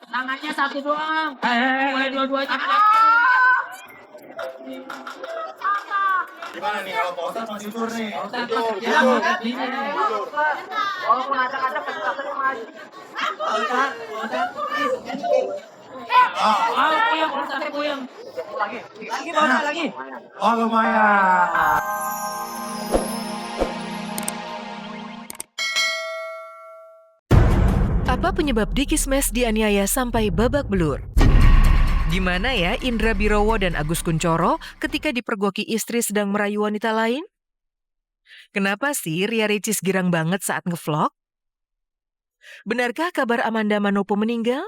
Tangannya satu doang. Boleh dua-duanya. Gimana nih kalau Pak Ustadz mau jujur nih? Oh, ngacak-ngacak kasih maju. Puyeng. Lagi, Pak, lagi. Oh lumayan. Apa penyebab Diki Smash dianiaya sampai babak belur? Di mana ya Indra Birowo dan Agus Kuncoro ketika dipergoki istri sedang merayu wanita lain? Kenapa sih Ria Ricis girang banget saat ngevlog? Benarkah kabar Amanda Manopo meninggal?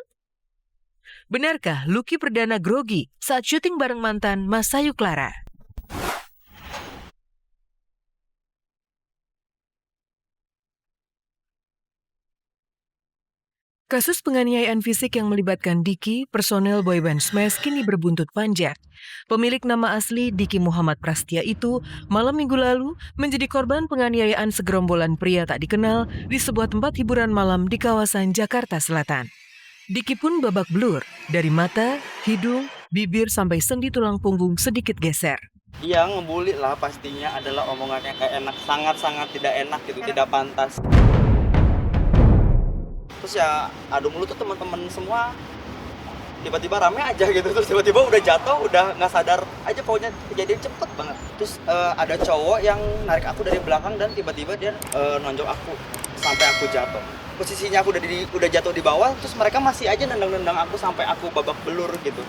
Benarkah Lucky Perdana grogi saat syuting bareng mantan Mas Sayu Clara? Kasus penganiayaan fisik yang melibatkan Diki, personel boyband Smash kini berbuntut panjang. Pemilik nama asli Diki Muhammad Prastia itu malam minggu lalu menjadi korban penganiayaan segerombolan pria tak dikenal di sebuah tempat hiburan malam di kawasan Jakarta Selatan. Diki pun babak belur, dari mata, hidung, bibir sampai sendi tulang punggung sedikit geser. Dia ngebully lah, pastinya adalah omongan yang gak enak, sangat-sangat tidak enak gitu, tidak pantas. Terus ya adu mulut tuh teman-teman semua tiba-tiba rame aja gitu, terus tiba-tiba udah jatuh, udah nggak sadar aja, pokoknya kejadian cepet banget. Terus ada cowok yang narik aku dari belakang dan tiba-tiba dia nonjok aku sampai aku jatuh. Posisinya aku udah jatuh di bawah, terus mereka masih aja nendang-nendang aku sampai aku babak belur gitu.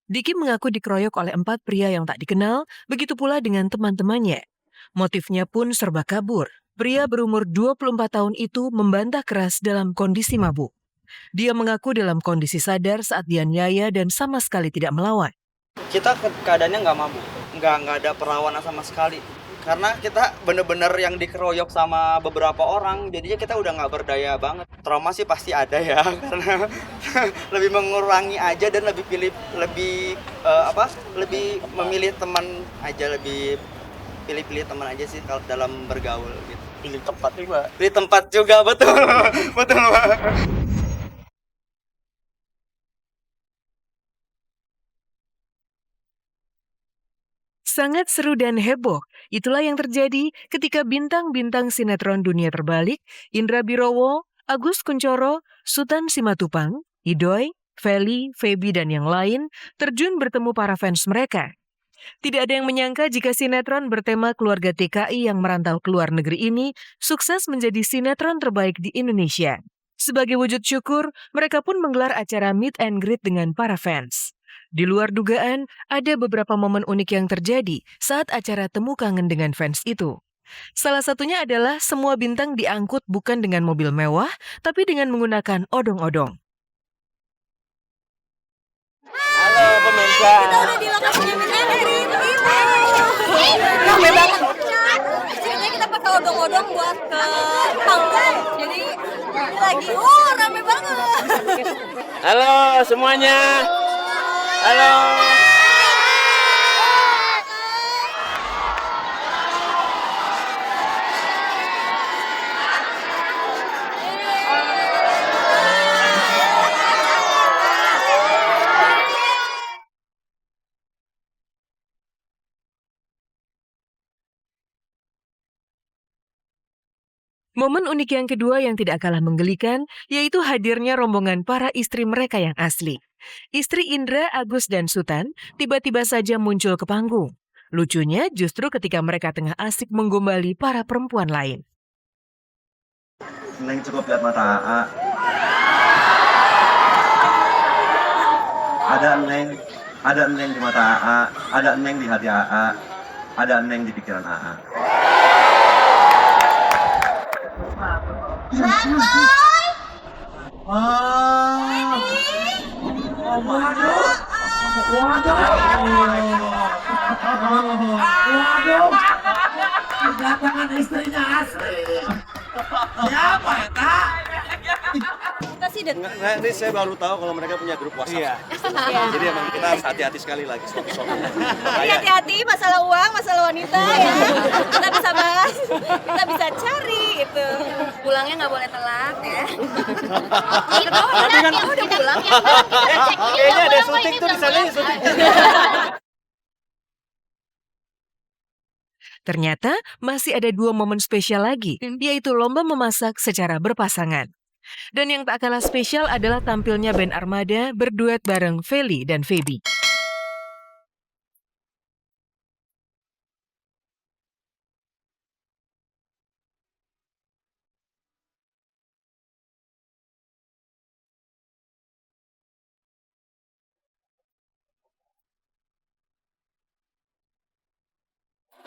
Diki mengaku dikeroyok oleh 4 pria yang tak dikenal, begitu pula dengan teman-temannya. Motifnya pun serba kabur. Pria berumur 24 tahun itu membantah keras dalam kondisi mabuk. Dia mengaku dalam kondisi sadar saat dianiaya dan sama sekali tidak melawan. Kita keadaannya nggak mabuk, nggak ada perlawanan sama sekali. Karena kita bener-bener yang dikeroyok sama beberapa orang, jadinya kita udah nggak berdaya banget. Trauma sih pasti ada ya, karena lebih mengurangi aja dan lebih memilih teman aja, lebih pilih-pilih teman aja sih kalau dalam bergaul gitu. Pilih tempat juga. Pilih tempat juga, betul. Betul, Pak. Sangat seru dan heboh. Itulah yang terjadi ketika bintang-bintang sinetron Dunia Terbalik, Indra Birowo, Agus Kuncoro, Sutan Simatupang, Idoy, Feli, Feby, dan yang lain terjun bertemu para fans mereka. Tidak ada yang menyangka jika sinetron bertema keluarga TKI yang merantau ke luar negeri ini sukses menjadi sinetron terbaik di Indonesia. Sebagai wujud syukur, mereka pun menggelar acara meet and greet dengan para fans. Di luar dugaan, ada beberapa momen unik yang terjadi saat acara temu kangen dengan fans itu. Salah satunya adalah semua bintang diangkut bukan dengan mobil mewah, tapi dengan menggunakan odong-odong. Halo pemirsa. Kita udah di lokasinya meet and greet. Rame banget. Ceritanya kita pakai odong-odong buat ke panggung. Jadi ini lagi, rame banget. Halo semuanya. Halo. Momen unik yang kedua yang tidak kalah menggelikan, yaitu hadirnya rombongan para istri mereka yang asli. Istri Indra, Agus, dan Sutan tiba-tiba saja muncul ke panggung. Lucunya justru ketika mereka tengah asik menggombali para perempuan lain. Neng cukup lihat mata AA. Ada Neng di mata AA, ada Neng di hati AA, ada Neng di pikiran AA. Kita sih Nah, ini saya baru tahu kalau mereka punya grup WhatsApp. Iya. Jadi emang kita harus hati-hati sekali lagi suami-suami. Jadi hati-hati masalah uang, masalah wanita ya. Kita bisa bahas, kita bisa cari itu. Pulangnya nggak boleh telat ya. Itu udah pulang ya. Kayaknya ada syuting tuh di sana, syuting. Ternyata masih ada 2 momen spesial lagi, yaitu lomba memasak secara berpasangan. Dan yang tak kalah spesial adalah tampilnya band Armada berduet bareng Feli dan Feby.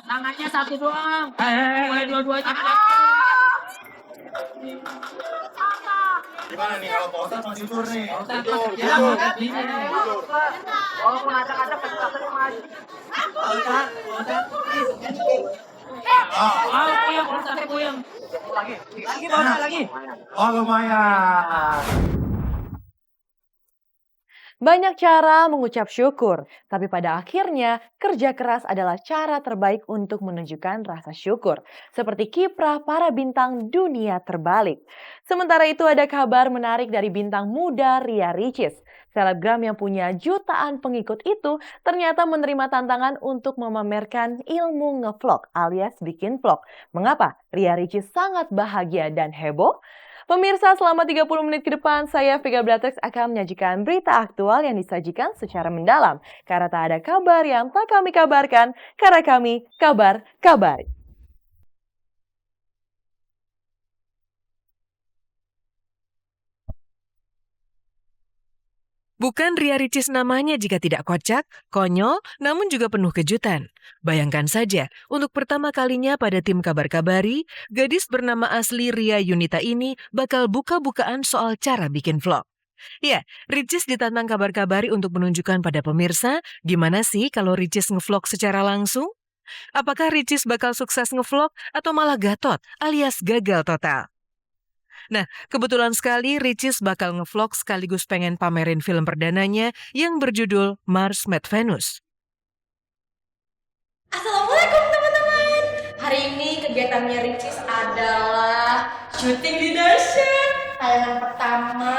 Tangannya satu doang. Boleh dua-duanya. Gimana nih kalau Pak Ustadz masih tidur nih? Walaupun acak-acak kaki maju. Puyeng, Ustadz puyeng. Lagi bawah lagi. Oh lumayan. Banyak cara mengucap syukur, tapi pada akhirnya kerja keras adalah cara terbaik untuk menunjukkan rasa syukur. Seperti kiprah para bintang dunia terbalik. Sementara itu ada kabar menarik dari bintang muda Ria Ricis. Selebgram yang punya jutaan pengikut itu ternyata menerima tantangan untuk memamerkan ilmu ngevlog alias bikin vlog. Mengapa Ria Ricis sangat bahagia dan heboh? Pemirsa, selama 30 menit ke depan, saya Vega Blatex akan menyajikan berita aktual yang disajikan secara mendalam. Karena tak ada kabar yang tak kami kabarkan, karena kami kabar-kabari. Bukan Ria Ricis namanya jika tidak kocak, konyol, namun juga penuh kejutan. Bayangkan saja, untuk pertama kalinya pada tim Kabar-Kabari, gadis bernama asli Ria Yunita ini bakal buka-bukaan soal cara bikin vlog. Ya, Ricis ditantang Kabar-Kabari untuk menunjukkan pada pemirsa gimana sih kalau Ricis ngevlog secara langsung? Apakah Ricis bakal sukses ngevlog atau malah gatot alias gagal total? Nah, kebetulan sekali Ricis bakal ngevlog sekaligus pengen pamerin film perdananya yang berjudul Mars Met Venus. Assalamualaikum teman-teman. Hari ini kegiatannya Ricis adalah syuting di dahsyat. Tayangan pertama,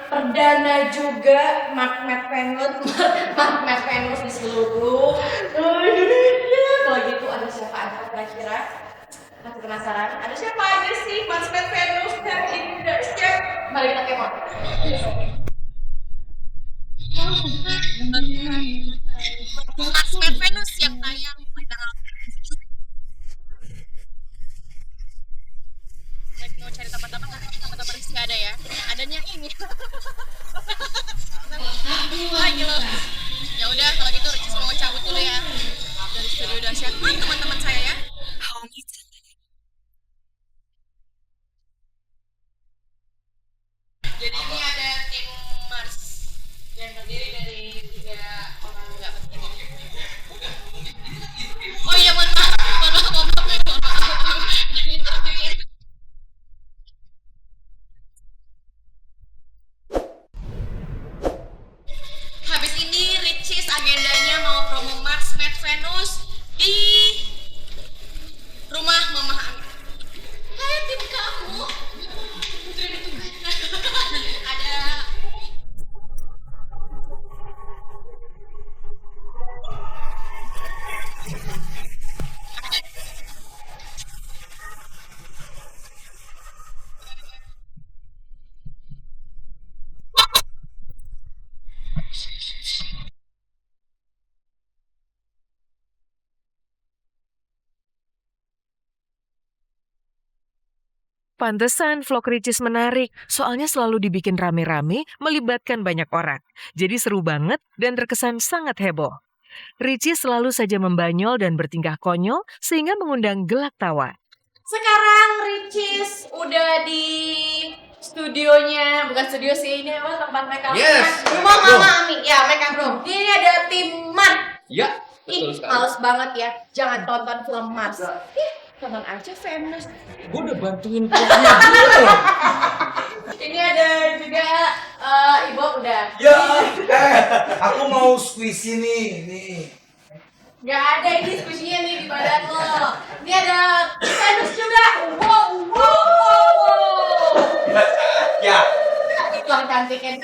perdana juga Mars Met Venus di seluruh Indonesia. Kalau gitu ada siapa aja kira-kira? Masih penasaran? Ada siapa aja sih Mars Met Venus yang ini dahsyat? Mari kita kepo. Mars Met Venus yang tayang tanggal 7. Lagi mau cari teman-teman, teman-teman Rizky ada ya? Adanya ini. Lagi loh. Ya udah kalau gitu Ricis mau cabut dulu ya dari studio dahsyat. Teman-teman saya ya. Jadi ini ada tim Mars yang terdiri dari 3 orang nggak penting. Oh iya mohon maaf. Habis ini Ricis agendanya mau promo Mars Met Venus di rumah Mama Ami. Hai tim kamu. Ada Pantesan vlog Ricis menarik, soalnya selalu dibikin rame-rame, melibatkan banyak orang. Jadi seru banget dan terkesan sangat heboh. Ricis selalu saja membanyol dan bertingkah konyol sehingga mengundang gelak tawa. sekarang Ricis udah di studionya, bukan studio sih, ini apa tempat make up? Yes, Rumah make up Mama Ami, ya make up room. Ini ada tim Mars. Ya, Ih, betul sekali. males banget ya, jangan tonton film Mars. Ih, tonton aja Venus. Gue udah bantuin vlognya dia loh. Ini ada juga Ibu udah. Ya, aku mau squishy nih. Gak ada ini squishy-nya nih di badan lo. Ini ada sandwich juga. Wow. Ya. Itu yang cantiknya.